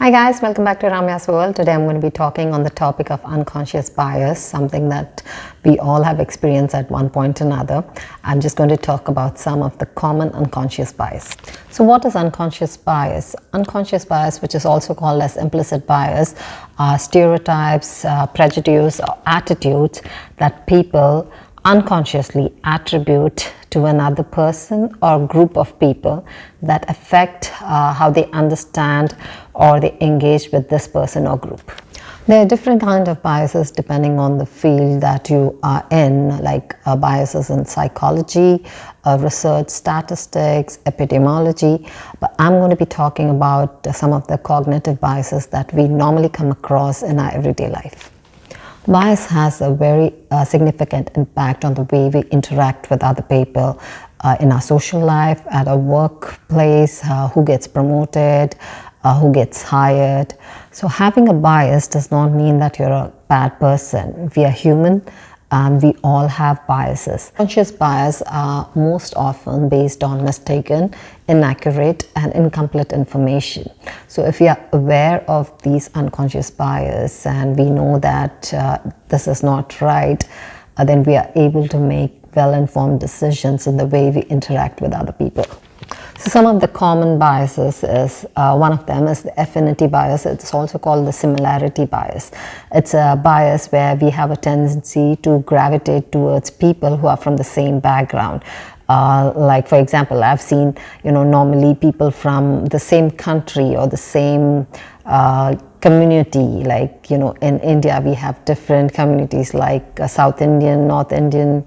Hi guys, welcome back to Ramya's World. Today I'm going to be talking on the topic of unconscious bias, something that we all have experienced at one point or another. I'm just going to talk about some of the common unconscious bias. So what is unconscious bias? Unconscious bias, which is also called as implicit bias, are stereotypes, prejudice or attitudes that people unconsciously attribute to another person or group of people that affect how they understand or they engage with this person or group. There are different kinds of biases depending on the field that you are in, like biases in psychology, research, statistics, epidemiology, but I'm going to be talking about some of the cognitive biases that we normally come across in our everyday life. Bias has a very significant impact on the way we interact with other people in our social life, at our workplace, who gets promoted, who gets hired. So having a bias does not mean that you're a bad person. We are human and we all have biases. Unconscious bias are most often based on mistaken, inaccurate and incomplete information. So if we are aware of these unconscious bias and we know that this is not right, then we are able to make well-informed decisions in the way we interact with other people. So some of the common biases is, one of them is the affinity bias. It's also called the similarity bias. It's a bias where we have a tendency to gravitate towards people who are from the same background. Like for example, I've seen, normally people from the same country or the same community, like, in India we have different communities like South Indian, North Indian,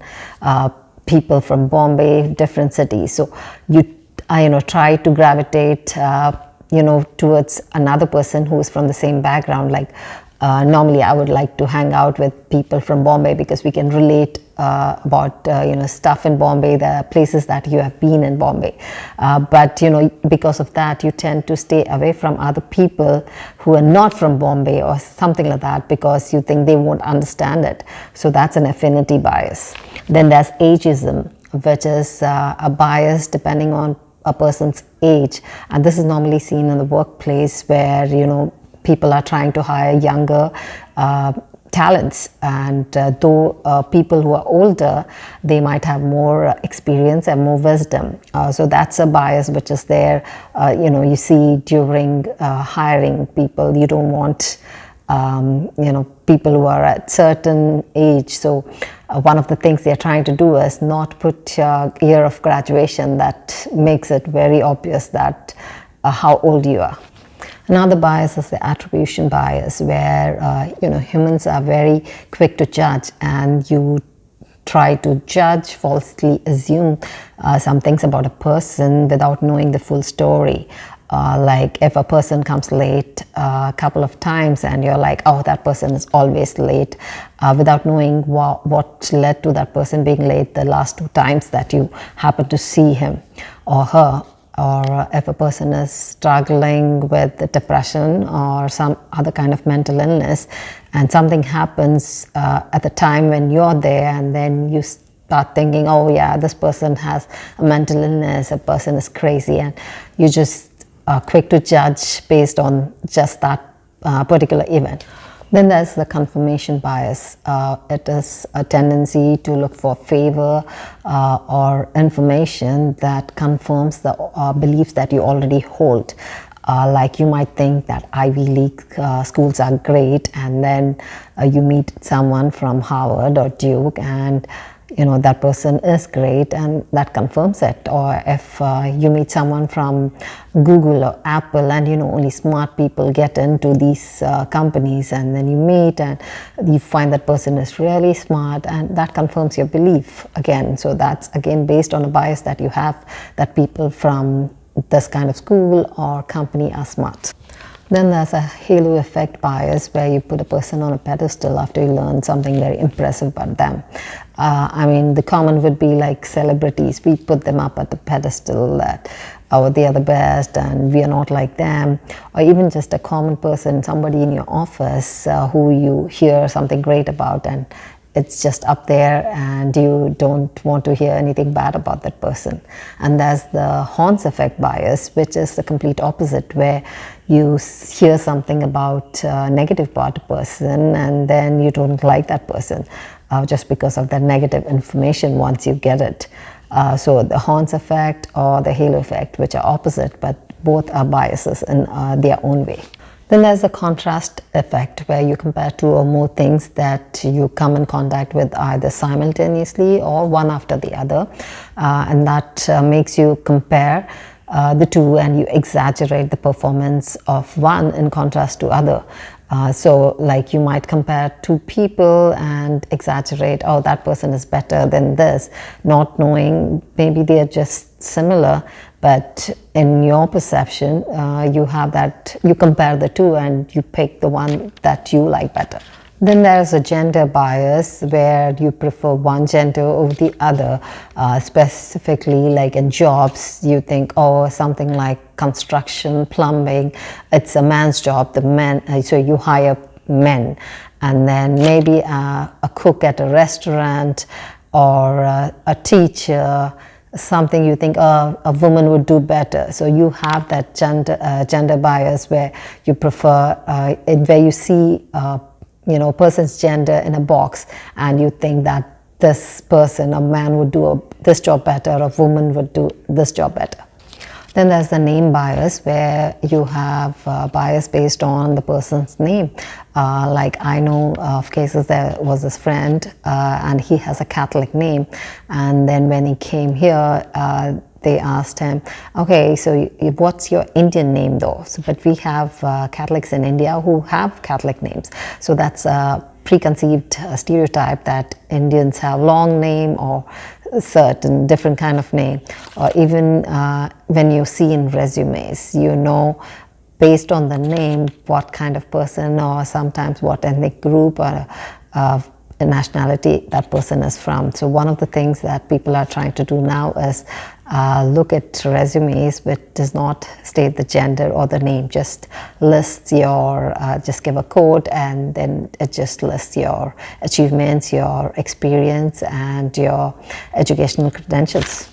people from Bombay, different cities. So I try to gravitate, towards another person who is from the same background. Like normally I would like to hang out with people from Bombay because we can relate about, stuff in Bombay, the places that you have been in Bombay. But, because of that, you tend to stay away from other people who are not from Bombay or something like that because you think they won't understand it. So that's an affinity bias. Then there's ageism, which is a bias depending on a person's age, and this is normally seen in the workplace where people are trying to hire younger talents, and though people who are older, they might have more experience and more wisdom. So that's a bias which is there. You see during hiring people, you don't want people who are at certain age. So one of the things they're trying to do is not put year of graduation. That makes it very obvious that how old you are. Another bias is the attribution bias, where humans are very quick to judge, and you try to judge, falsely assume some things about a person without knowing the full story. Like if a person comes late a couple of times and you're like, oh, that person is always late, without knowing what led to that person being late the last 2 times that you happen to see him or her. Or if a person is struggling with depression or some other kind of mental illness and something happens at the time when you're there, and then you start thinking, oh yeah, this person has a mental illness, a person is crazy, and you just quick to judge based on just that particular event. Then there's the confirmation bias. It is a tendency to look for favor or information that confirms the beliefs that you already hold. Like you might think that Ivy League schools are great, and then you meet someone from Harvard or Duke, and that person is great, and that confirms it. Or if you meet someone from Google or Apple, and only smart people get into these companies, and then you meet and you find that person is really smart, and that confirms your belief again. So that's again based on a bias that you have, that people from this kind of school or company are smart. Then there's a halo effect bias, where you put a person on a pedestal after you learn something very impressive about them. The common would be like celebrities. We put them up at the pedestal that, oh, they are the best and we are not like them. Or even just a common person, somebody in your office who you hear something great about, and it's just up there and you don't want to hear anything bad about that person. And there's the horns effect bias, which is the complete opposite, where you hear something about negative about a person, and then you don't like that person just because of the negative information once you get it. So the horns effect or the halo effect, which are opposite, but both are biases in their own way. Then there's the contrast effect, where you compare two or more things that you come in contact with either simultaneously or one after the other, and that makes you compare the two, and you exaggerate the performance of one in contrast to other. So like you might compare two people and exaggerate, oh, that person is better than this, not knowing maybe they are just similar, but in your perception, you have that, you compare the two and you pick the one that you like better. Then there's a gender bias, where you prefer one gender over the other. Specifically, like in jobs, you think, oh, something like construction, plumbing, it's a man's job, the men, so you hire men. And then maybe a cook at a restaurant, or a teacher, something you think a woman would do better. So you have that gender bias, where you prefer, where you see person's gender in a box, and you think that this person, a man would do this job better, or a woman would do this job better. Then there's the name bias, where you have bias based on the person's name. Like I know of cases, there was this friend and he has a Catholic name, and then when he came here, they asked him, okay, so what's your Indian name though? So, but we have Catholics in India who have Catholic names. So that's a preconceived stereotype that Indians have long name or certain different kind of name. Or even when you see in resumes, you know, based on the name, what kind of person, or sometimes what ethnic group or nationality that person is from. So one of the things that people are trying to do now is look at resumes which does not state the gender or the name, just lists your, just give a code, and then it just lists your achievements, your experience, and your educational credentials.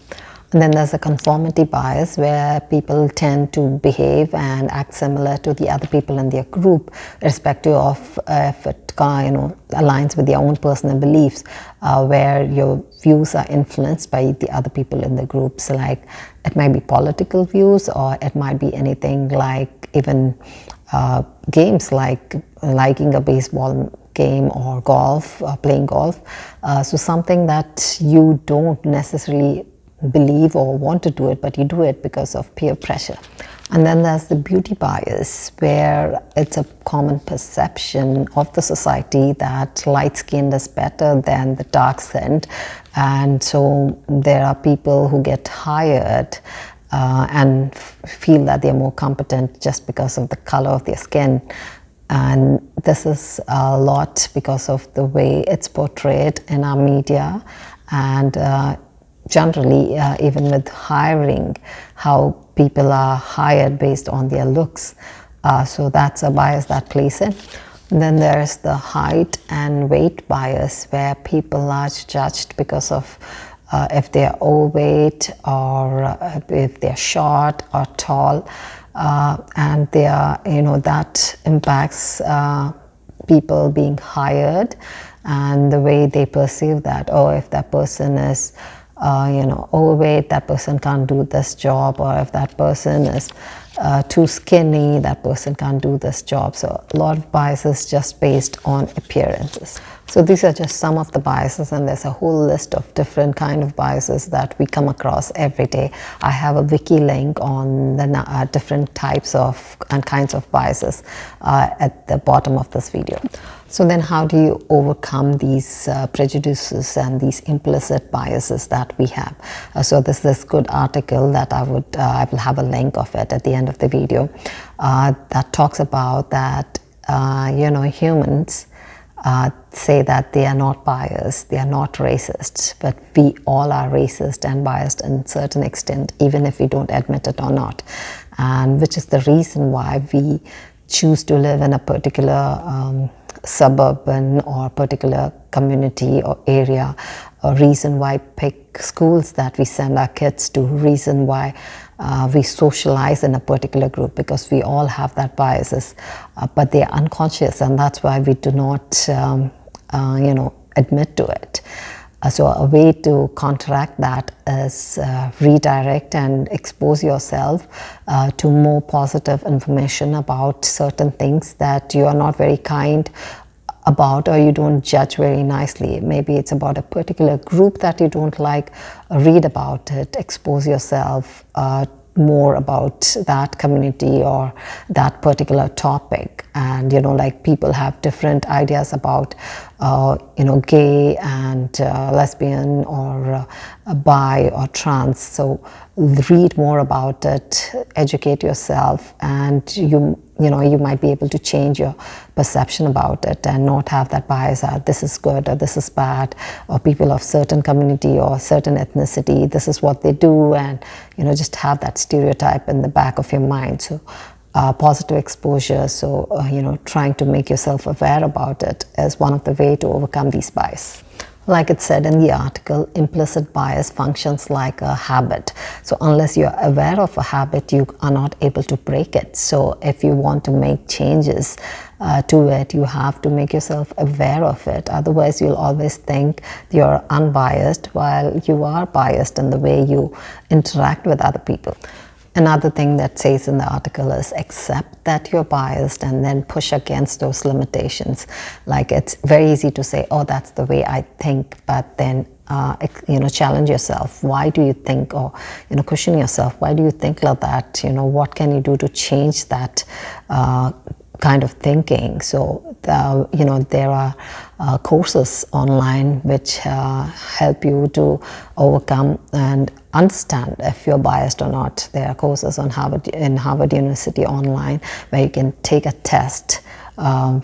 And then there's a conformity bias, where people tend to behave and act similar to the other people in their group, irrespective of if it aligns with their own personal beliefs, where your views are influenced by the other people in the group. So like it might be political views, or it might be anything like even games, like liking a baseball game or golf, or playing golf. So something that you don't necessarily believe or want to do it, but you do it because of peer pressure. And then there's the beauty bias, where it's a common perception of the society that light-skinned is better than the dark-skinned, and so there are people who get hired and feel that they're more competent just because of the color of their skin. And this is a lot because of the way it's portrayed in our media, and generally even with hiring, how people are hired based on their looks. So that's a bias that plays in. And then there's the height and weight bias, where people are judged because of if they're overweight, or if they're short or tall, and they are, that impacts people being hired and the way they perceive that. Oh, if that person is overweight, that person can't do this job, or if that person is too skinny, that person can't do this job. So a lot of biases just based on appearances. So these are just some of the biases, and there's a whole list of different kind of biases that we come across every day. I have a wiki link on the different types of and kinds of biases at the bottom of this video. So then how do you overcome these prejudices and these implicit biases that we have? So this is this good article that I will have a link of it at the end of the video that talks about that humans say that they are not biased, they are not racist, but we all are racist and biased in certain extent, even if we don't admit it or not, and which is the reason why we choose to live in a particular suburban or particular community or area, a reason why pick schools that we send our kids to, reason why we socialize in a particular group, because we all have that biases, but they are unconscious, and that's why we do not admit to it. So a way to counteract that is redirect and expose yourself to more positive information about certain things that you are not very kind about, or you don't judge very nicely. Maybe it's about a particular group that you don't like. Read about it, expose yourself more about that community or that particular topic. And like, people have different ideas about gay and lesbian or bi or trans. So read more about it, educate yourself, and you might be able to change your perception about it and not have that bias that this is good or this is bad, or people of certain community or certain ethnicity, this is what they do, and just have that stereotype in the back of your mind. So positive exposure, so trying to make yourself aware about it is one of the way to overcome these bias. Like it said in the article, implicit bias functions like a habit. So unless you're aware of a habit, you are not able to break it. So if you want to make changes to it, you have to make yourself aware of it. Otherwise, you'll always think you're unbiased while you are biased in the way you interact with other people. Another thing that says in the article is accept that you're biased and then push against those limitations. Like, it's very easy to say, oh, that's the way I think, but then challenge yourself. Why do you think, or question yourself, why do you think like that? What can you do to change that kind of thinking? So there are courses online which help you to overcome and understand if you're biased or not. There are courses on Harvard University online where you can take a test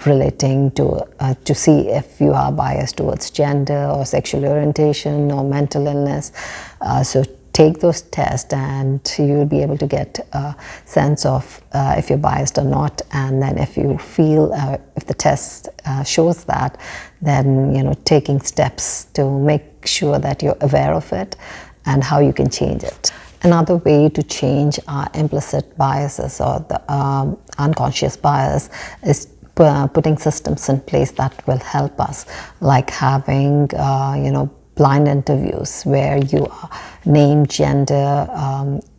relating to see if you are biased towards gender or sexual orientation or mental illness. So take those tests and you'll be able to get a sense of if you're biased or not. And then if you feel, if the test shows that, then taking steps to make sure that you're aware of it and how you can change it. Another way to change our implicit biases or the unconscious bias is putting systems in place that will help us, like having blind interviews where you name, gender,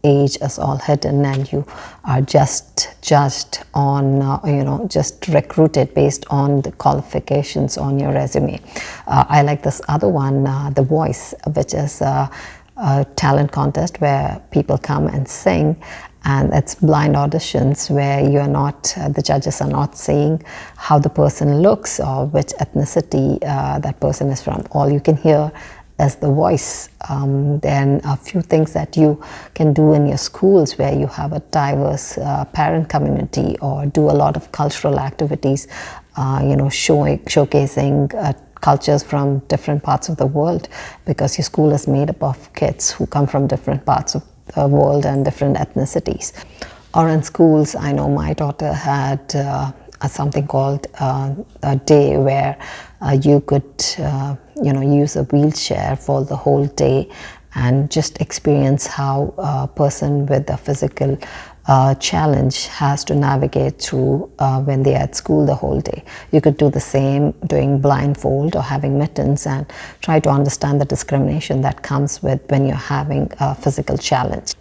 age as all hidden, and you are just judged on, just recruited based on the qualifications on your resume. I like this other one, The Voice, which is a talent contest where people come and sing, and it's blind auditions where you're not, the judges are not saying how the person looks or which ethnicity that person is from. All you can hear is the voice. Then a few things that you can do in your schools where you have a diverse parent community, or do a lot of cultural activities, showcasing cultures from different parts of the world, because your school is made up of kids who come from different parts of the world and different ethnicities. Or in schools, I know my daughter had something called a day where you could use a wheelchair for the whole day and just experience how a person with a physical challenge has to navigate through when they are at school the whole day. You could do the same doing blindfold or having mittens, and try to understand the discrimination that comes with when you're having a physical challenge.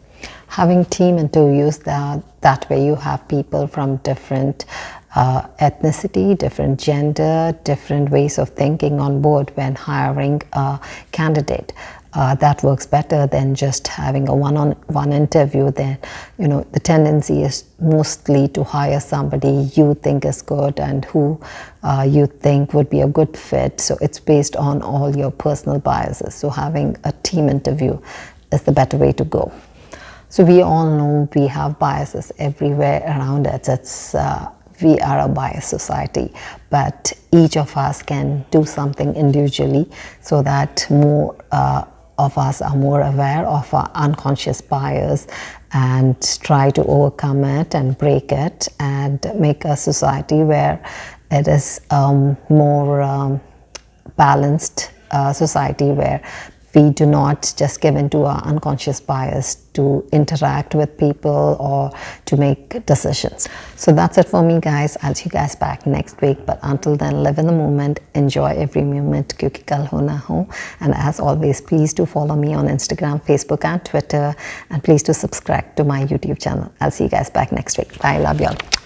Having team interviews, that way you have people from different ethnicity, different gender, different ways of thinking on board when hiring a candidate. That works better than just having a one-on-one interview. Then the tendency is mostly to hire somebody you think is good and who you think would be a good fit. So it's based on all your personal biases. So having a team interview is the better way to go. So we all know we have biases everywhere around us. We are a biased society, but each of us can do something individually so that more of us are more aware of our unconscious bias and try to overcome it and break it and make a society where it is more balanced society where we do not just give into our unconscious bias to interact with people or to make decisions. So that's it for me, guys. I'll see you guys back next week, but until then, live in the moment, enjoy every moment, kyunki kal ho na ho. And as always, please do follow me on Instagram, Facebook and Twitter, and please do subscribe to my YouTube channel. I'll see you guys back next week. Bye, love y'all.